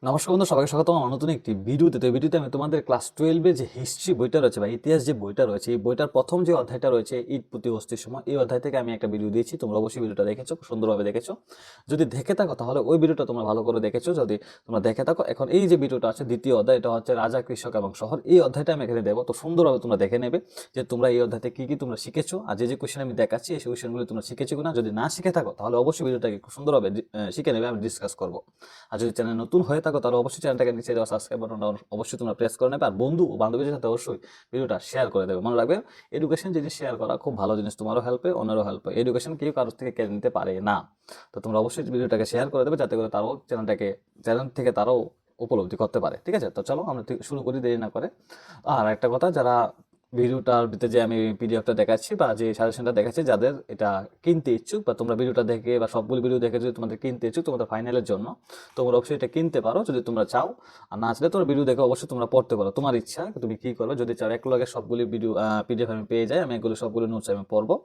নমস্কার বন্ধু, সবাইকে স্বাগত আমার নতুন একটি ভিডিওতে। তো এই ভিডিওতে আমি তোমাদের ক্লাস 12 যে হিস্ট্রি বইটা রয়েছে বা ইতিহাস যে বইটা রয়েছে, এই বইটার প্রথম যে অধ্যায়টা রয়েছে ঈদ প্রতি অস্থির সময়, এই অধ্যায় থেকে আমি একটা ভিডিও দিয়েছি। তোমরা অবশ্যই ভিডিওটা দেখেছো, খুব সুন্দরভাবে দেখেছো। যদি দেখে থাকো তাহলে ওই ভিডিওটা তোমরা ভালো করে দেখেছো। যদি তোমরা দেখে থাকো, এখন এই যে ভিডিওটা আছে দ্বিতীয় অধ্যায়, এটা হচ্ছে রাজা, কৃষক এবং শহর। এই অধ্যায়টা আমি এখানে দেবো। তো সুন্দরভাবে তোমরা দেখে নেবে যে তোমরা এই অধ্যায়তে কি কি তোমরা শিখেছো, আর যে কোয়েশ্চেন আমি দেখাচ্ছি এই কোয়েশ্চেনগুলো তোমরা শিখেছো কিনা। যদি না শিখে থাকো তাহলে অবশ্যই ভিডিওটাকে খুব সুন্দরভাবে শিখে নেবে, আমি ডিসকাস করবো। আর যদি চ্যানেল নতুন হয়ে থাকো তাহলে অবশ্যই চ্যানেলটাকে নিচে দেওয়া সাবস্ক্রাইব বাটনটা অবশ্যই তোমরা প্রেস করে নেবে। আর বন্ধু ও বান্ধবীদের সাথে অবশ্যই ভিডিওটা শেয়ার করে দেবে। মনে রাখবে, এডুকেশন জিনিস শেয়ার করা খুব ভালো জিনিস, তোমারও হেল্প হয়, অন্যেরও হেল্প হয়। এডুকেশন কেউ কারোর থেকে কেড়ে নিতে পারে না। তো তোমরা অবশ্যই ভিডিওটাকে শেয়ার করে দেবে, যাতে করে তারাও চ্যানেল থেকে তারাও উপলব্ধি করতে পারে। ঠিক আছে, তো চলো আমরা শুরু করি দেরি না করে। আর একটা কথা, যারা ভিডিওটার ভিতরে যে আমি পিডিএফটা দেখাচ্ছি বা যে সাজেশনটা দেখাচ্ছি, যাদের এটা কিনতে ইচ্ছুক বা তোমরা ভিডিওটা দেখে বা সবগুলো ভিডিও দেখে যদি তোমাদের কিনতে ইচ্ছুক তোমাদের ফাইনালের জন্য, তোমরা অবশ্যই এটা কিনতে পারো যদি তোমরা চাও। আর না চাইলে তোমার ভিডিও দেখে অবশ্যই তোমরা পড়তে পারো, তোমার ইচ্ছা তুমি কি করবে। যদি চাও এক লগে সবগুলি ভিডিও পিডিএফ আমি পেয়ে যাই, আমি এগুলো সবগুলো নোটস আমি পড়বো।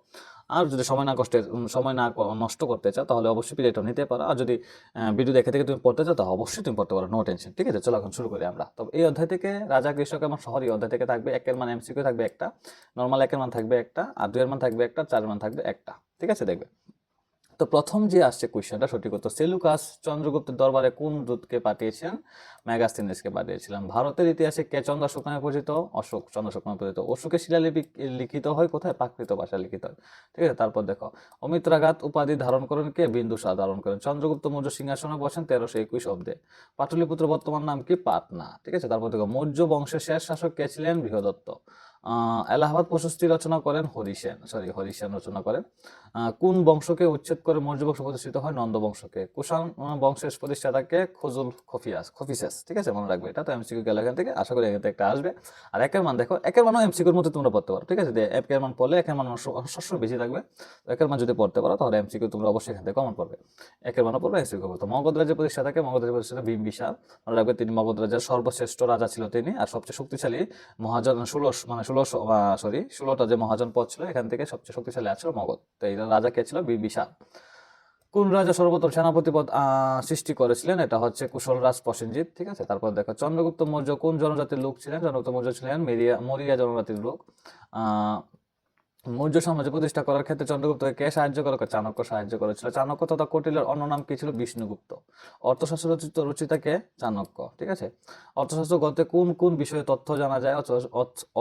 আর যদি সময় না নষ্ট করতে চাও তাহলে অবশ্যই পিডিএফটা নিতে পারো। আর যদি ভিডিও দেখে থেকে তুমি পড়তে চাও তাহলে অবশ্যই তুমি পড়তে পারো, নো টেনশন। ঠিক আছে, চলো এখন শুরু করি আমরা। তবে এই অধ্যায় থেকে রাজা, কৃষক এবং শহর, এই অধ্যায় থেকে থাকবে একের মান এমসিকিউ থাকবে একটা, নর্মাল একের মান থাকবে একটা, আর দুইয়ের মান থাকবে একটা, চারের মান থাকবে একটা। ঠিক আছে, দেখবে। তো প্রথম যে আসছে কোয়েশ্চেনটা, সঠিক উত্তর সেলুকাস চন্দ্রগুপ্তের দরবারে কোন দূতকে পাঠিয়েছিলেন? মেগাস্তিনিসকে পাঠিয়েছিলেন। ভারতের ইতিহাসে কে চন্দ্র অশোক নামে পরিচিত? অশোক, চন্দ্র অশোক নামে পরিচিত। অশোকের শিলালিপি লিখিত হয় কোথায়? প্রাকৃত ভাষায় লিখিত হয়। ঠিক আছে, তারপর দেখো, অমিত্রাঘাত উপাধি ধারণ করেন কে? বিন্দুসার ধারণ করেন। চন্দ্রগুপ্ত মৌর্য সিংহাসনে বসেন 1321 অব্দে। পাটলিপুত্র বর্তমান নাম কি? পাটনা। ঠিক আছে, তারপর দেখো, মৌর্য বংশের শেষ শাসক কে ছিলেন? বৃহদত্ত। এলাহাবাদ প্রশস্তি রচনা করেন হরিসেন রচনা করেন। কোন বংশকে উচ্ছেদ করে মৌর্য বংশ প্রতিষ্ঠিত হয়? নন্দ বংশকে। কুষাণ বংশের প্রতিষ্ঠাতাকে? খফিসাস। ঠিক আছে, মনে রাখবে, এটা তো এমসিকিউ গেল এখান থেকে, আশা করি এখান থেকে একটা আসবে। আর একের মান দেখো, একের মানও এমসিকিউর মধ্যে তোমরা পড়তে পারো। ঠিক আছে, একের মান পড়লে একের মান সবসময় বেশি থাকবে। একের মান যদি পড়তে পারো তাহলে এমসিকিউ তোমরা অবশ্যই এখান থেকে কমন পড়বে। একের মানও পড়বে, এমসিকিউ পড়বে। তো মগধ রাজ্যের প্রতিষ্ঠাতাকে? মগধ রাজ্যের প্রতিষ্ঠাতা বিম্বিসার। মনে রাখবে, তিনি মগধ রাজ্যের সর্বশ্রেষ্ঠ রাজা ছিল তিনি, আর সবচেয়ে শক্তিশালী মহাজন 16টা যে মহাজন পদ ছিল এখান থেকে সবচেয়ে শক্তিশালী আছে মগধ। তো এই রাজা কে ছিল? বিম্বিসার। কোন রাজা সর্বপ্রথম সেনাপতি পদ সৃষ্টি করেছিলেন? এটা হচ্ছে কুশলরাজ প্রসেনজিৎ। ঠিক আছে, তারপর দেখো, চন্দ্রগুপ্ত মৌর্য কোন জনজাতির লোক ছিলেন? চন্দ্রগুপ্ত মৌর্য ছিলেন মৌরিয়া জনজাতির লোক। আহ মৌর্য সাম্রাজ্য প্রতিষ্ঠা করার ক্ষেত্রে চন্দ্রগুপ্তকে কে সাহায্য করে? চাণক্য সাহায্য করেছিল। চাণক্য তথা কৌটিল্যের অন্য নাম কি ছিল? বিষ্ণুগুপ্ত। অর্থশাস্ত্র রচিতা কে? চাণক্য। ঠিক আছে, অর্থশাস্ত্র গ্রন্থে কোন কোন বিষয়ে তথ্য জানা যায়?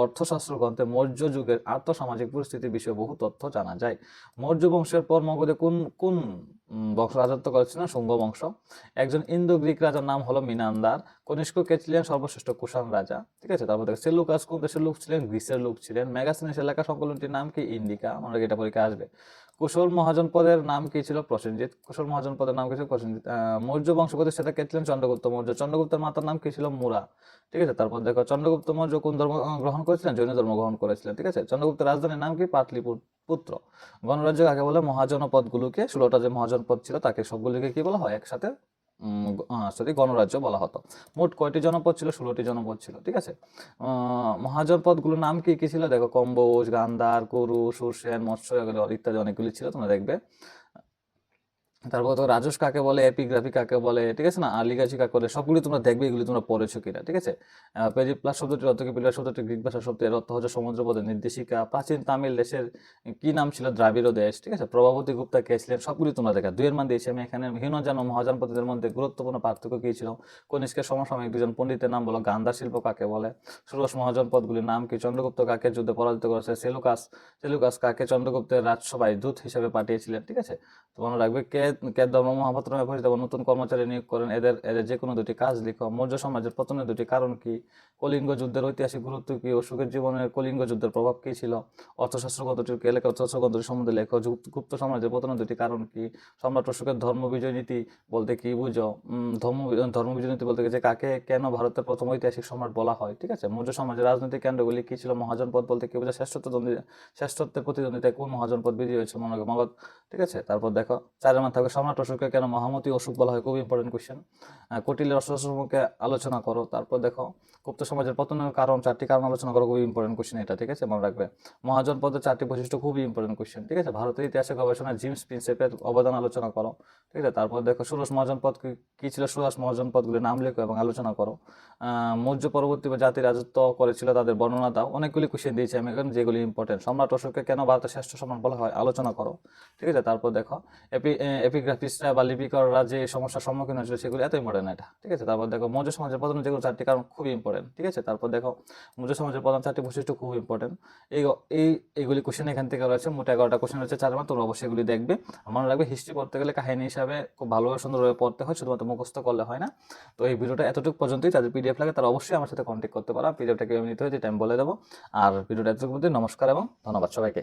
অর্থশাস্ত্র গ্রন্থে মৌর্য যুগের আর্থসামাজিক পরিস্থিতির বিষয়ে বহু তথ্য জানা যায়। মৌর্য বংশের পর মগধে কোন কোন বংশ রাজত্ব করেছিল? শুঙ্গ বংশ। একজন ইন্দো গ্রিক রাজার নাম হলো মিনান্দার। কনিষ্ক কে ছিলেন? সর্বশ্রেষ্ঠ কুষাণ রাজা। ঠিক আছে, তারপর দেখো, সেলুকাস কোন দেশের লোক ছিলেন? গ্রিসের লোক ছিলেন। মেগাস্তিনিস এলাকা সংকলনটির নাম কি? ইন্ডিকা। মনে রাখবে, এটা পরীক্ষা আসবে। কুশল মহাজনপদের নাম কি ছিল? প্রসেনজিৎ। কুশল মহাজনপদের নাম কি ছিল? প্রসেনজিৎ। মৌর্য বংশ প্রতিষ্ঠাতা কে ছিলেন? চন্দ্রগুপ্ত মৌর্য। চন্দ্রগুপ্তের মাতার নাম কি ছিল? মুরা। ঠিক আছে, তারপর দেখো, চন্দ্রগুপ্ত মৌর্য কোন ধর্ম গ্রহণ করেছিলেন? জৈন ধর্ম গ্রহণ করেছিলেন। ঠিক আছে, চন্দ্রগুপ্তের রাজধানীর নাম কি? পাটলিপুত্র। গণরাজ্য কাকে বলে? মহাজনপদগুলোকে, 16টা যে মহাজনপদ ছিল তাকে সবগুলিকে কি বলা হয়? একসাথে গণরাজ্য বলা হতো। মোট কয়টি জনপদ ছিল? 16টি জনপদ ছিল। ঠিক আছে, মহাজনপদগুলোর নাম কি কি ছিল? দেখো, কম্বোজ, গান্ধার, কুরু, সুরসেন, মৎস্য, এগুলো ইত্যাদি অনেকগুলি ছিল, তোমরা দেখবে। তারপর তো রাজস কাকে বলে, এপিগ্রাফি কাকে বলে, ঠিক আছে না, আলিগাছি কাকে বলে, সবগুলি তোমরা দেখবে, এগুলি তোমরা পড়েছো কিনা। ঠিক আছে, পেরিপ্লাস শব্দটির অর্থ কি? পিলার শব্দটি গ্রিক ভাষা শব্দ, এর অর্থ হচ্ছে সমুদ্রপথের নির্দেশিকা। প্রাচীন তামিল দেশের কি নাম ছিল? দ্রাবিড় দেশ। ঠিক আছে, প্রভাবতী গুপ্তা কে ছিলেন? সবগুলি তোমরা দেখা। দুইয়ের মান দিয়েছি আমি এখানে। হীনযান ও মহাযানপতিদের মধ্যে গুরুত্বপূর্ণ পার্থক্য কি ছিল? কনিষ্কের সমসাময়িক দুজন পণ্ডিতের নাম বলো। গান্ধার শিল্প কাকে বলে? ষোড়শ মহাজনপদগুলির নাম কি? চন্দ্রগুপ্ত কাকে যুদ্ধে পরাজিত করেছে? সেলুকাস কাকে চন্দ্রগুপ্তের রাজসভায় দূত হিসেবে পাঠিয়েছিলেন? ঠিক আছে, তো মনে রাখবে, কে কে ধর্ম মহাপাত্র নামে পরিচিত, নতুন কর্মচারী নিয়োগ করেন। এদের এদের যে কোনো দুটি কাজ লিখো। মৌর্য সমাজের পতনের দুটি কারণ কি? কলিঙ্গ যুদ্ধের ঐতিহাসিক গুরুত্ব কি? অশোকের জীবনে কলিঙ্গ যুদ্ধের প্রভাব কি ছিল? অর্থশাস্ত্র গ্রন্থটির কে লেখা? অর্থশাস্ত্র গ্রন্থটি সম্বন্ধে লেখো। গুপ্ত সমাজের পতনের দুটি কারণ কি? সম্রাট অশোকের ধর্ম বিজয় নীতি বলতে কি বুঝো? ধর্ম বিজয় নীতি বলতে যে কাকে কেন ভারতের প্রথম ঐতিহাসিক সম্রাট বলা হয়? ঠিক আছে, মৌর্য সমাজের রাজনৈতিক কেন্দ্রগুলি কি ছিল? মহাজনপদ বলতে কি বোঝায়? শ্রেষ্ঠত্বের প্রতিদ্বন্দ্বিতায় কোন মহাজনপদ বিজয়ী হয়েছিল? মগধ। ঠিক আছে, তারপর দেখো, চারের মান থাকবে সম্রাট অশোককে কেন মহামতি অশোক বলা হয়, খুব ইম্পর্টেন্ট কোয়েশ্চেন। কটিলের অশ্বসমূহকে আলোচনা করো। তারপর দেখো গুপ্ত সমাজের পতনের কারণ, 4টি কারণ আলোচনা করো, খুবই ইম্পর্টেন্ট কোয়েশ্চেন এটা, ঠিক আছে, মনে রাখবে। মহাজনপদের 4টি বৈশিষ্ট্য, খুবই ইম্পর্টেন্ট কোয়েশ্চেন, ঠিক আছে। ভারতের ইতিহাসে গবেষণা জেমস প্রিন্সেপের অবদান আলোচনা করো, ঠিক আছে। তারপর দেখো ষোড়শ মহাজনপদ কি ছিল, ষোড়শ মহাজনপদগুলির নাম লেখো এবং আলোচনা করো। মৌর্য পরবর্তী বা জাতি রাজত্ব করেছিল তাদের বর্ণনা দাও। অনেকগুলি কোয়েশ্চেন দিয়েছি আমি এখন, যেগুলি ইম্পর্টেন্ট। সম্রাট অশোককে কেন ভারতের শ্রেষ্ঠ সম্রাট বলা হয়, আলোচনা করো, ঠিক আছে। তারপর দেখো এপিগ্রাফিস্টরা বা লিপিকররা যে সমস্যার সম্মুখীন হয়েছিল সেগুলি এত ইম্পর্টেন্ট এটা, ঠিক আছে। তারপর দেখো মৌর্য সমাজের পতন, যেগুলো 4টি কারণ, খুবই ইম্পর্টেন্ট, ঠিক আছে। তারপর দেখো মৌর্য সমাজের প্রধান 4টি বৈশিষ্ট্য, খুব ইম্পর্টেন্ট। এই এই এইগুলি কোশ্চেন এখান থেকে রয়েছে, মোট 11টা কোশ্চেন রয়েছে 4 মার্ক, তোমরা অবশ্যই এগুলি দেখবে। মনে রাখবে হিস্ট্রি পড়তে গেলে কাহিনী হিসাবে খুব ভালোভাবে সুন্দরভাবে পড়তে হয়, শুধুমাত্র মুখস্থ করলে হয় না। তো এই ভিডিওটা এতটুকু পর্যন্তই। যাদের পিডিএফ লাগে তারা অবশ্যই আমার সাথে কন্ট্যাক্ট করতে পারো। পিডিএফটা কীভাবে নিতে হয় যেটা আমি বলে দেবো। আর ভিডিওটা এতটুকু পর্যন্ত। নমস্কার এবং ধন্যবাদ সবাইকে।